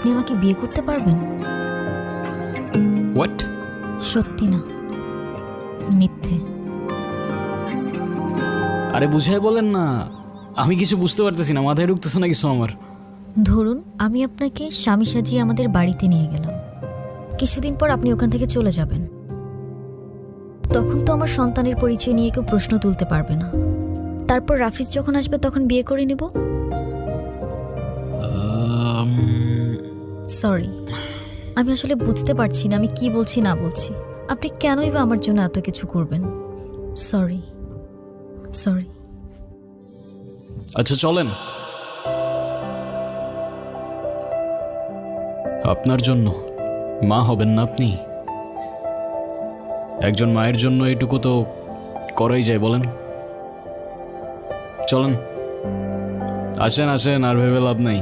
আপনি আমাকে বিয়ে করতে পারবেন? হোয়াট? সত্যি না, মিথ্যে। আরে বুঝাই বলেন না, আমি কিছু বুঝতে পারতেছি না, মাথায় ঢুকতেছে না কিছু আমার। ধরুন আমি আপনাকে স্বামী সাজিয়ে আমাদের বাড়িতে নিয়ে গেলাম, কিছুদিন পর আপনি ওখান থেকে চলে যাবেন। তখন তো আমার সন্তানের পরিচয় নিয়ে কেউ প্রশ্ন তুলতে পারবে না। তারপর রাফিজ যখন আসবে তখন বিয়ে করে নেব। সরি, আমি আসলে বুঝতে পারছি না আমি কি বলছি না বলছি। আপনি কেনই বা আমার জন্য এত কিছু করবেন? Sorry sorry. আচ্ছা চলেন। আপনার জন্য মা হবেন না আপনি? একজন মায়ের জন্য এটুকু তো করাই যায়, বলেন? চলেন, আসেন আসেন, আর ভেবে লাভ নাই।